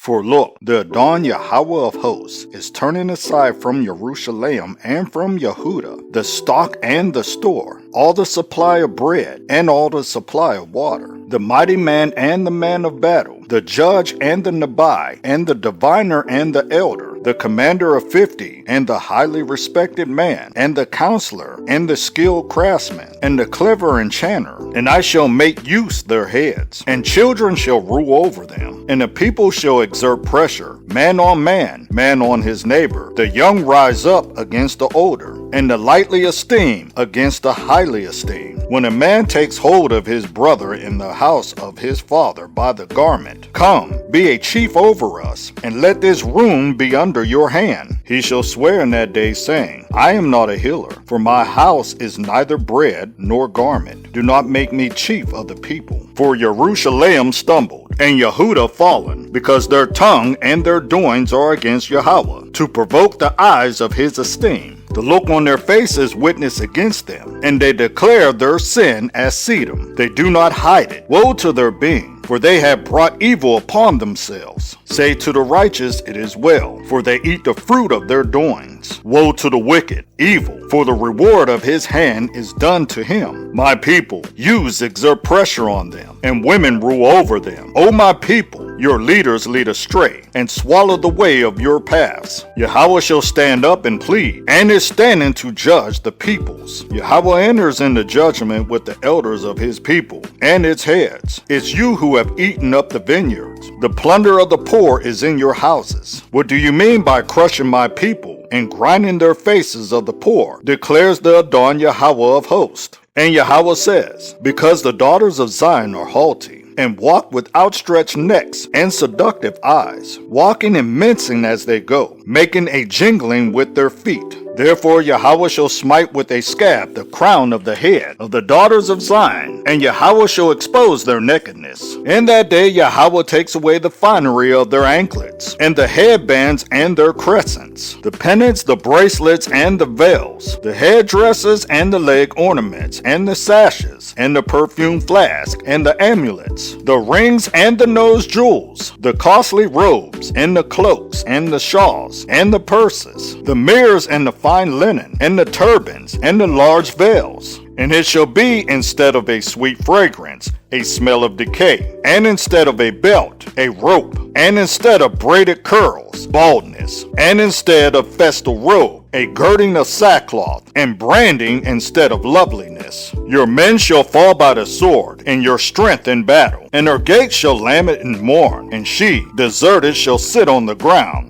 For look, the Adon Yahweh of hosts is turning aside from Jerusalem and from Yehuda, the stock and the store, all the supply of bread and all the supply of water, the mighty man and the man of battle, the judge and the Nabai, and the diviner and the elder, the commander of 50, and the highly respected man, and the counselor, and the skilled craftsman, and the clever enchanter. And I shall make use their heads, and children shall rule over them, and the people shall exert pressure, man on his neighbor. The young rise up against the older, and the lightly esteemed against the highly esteemed. When a man takes hold of his brother in the house of his father by the garment, come, be a chief over us, and let this room be under your hand. He shall swear in that day, saying, I am not a healer, for my house is neither bread nor garment. Do not make me chief of the people. For Jerusalem stumbled, and Yehuda fallen, because their tongue and their doings are against Yahweh, to provoke the eyes of his esteem. The look on their faces witness against them, and they declare their sin as sedum. They do not hide it. Woe to their being, for they have brought evil upon themselves. Say to the righteous, it is well, for they eat the fruit of their doings. Woe to the wicked, evil, for the reward of his hand is done to him. My people, youths exert pressure on them, and women rule over them. O my people, your leaders lead astray, and swallow the way of your paths. Yahweh shall stand up and plead, and is standing to judge the peoples. Yahweh enters into judgment with the elders of his people, and its heads. It's you who have eaten up the vineyards. The plunder of the poor is in your houses. What do you mean by crushing my people, and grinding their faces of the poor, declares the Adon Yahweh of hosts. And Yahweh says, because the daughters of Zion are haughty, and walk with outstretched necks and seductive eyes, walking and mincing as they go, making a jingling with their feet. Therefore Yahweh shall smite with a scab the crown of the head of the daughters of Zion, and Yahweh shall expose their nakedness. In that day Yahweh takes away the finery of their anklets, and the headbands and their crescents, the pennants, the bracelets, and the veils, the headdresses and the leg ornaments, and the sashes, and the perfume flask, and the amulets, the rings and the nose jewels, the costly robes, and the cloaks, and the shawls, and the purses, the mirrors, and the fine linen, and the turbans, and the large veils. And it shall be, instead of a sweet fragrance, a smell of decay, and instead of a belt, a rope, and instead of braided curls, baldness, and instead of festal robe, a girding of sackcloth, and branding instead of loveliness. Your men shall fall by the sword, and your strength in battle, and her gates shall lament and mourn, and she, deserted, shall sit on the ground.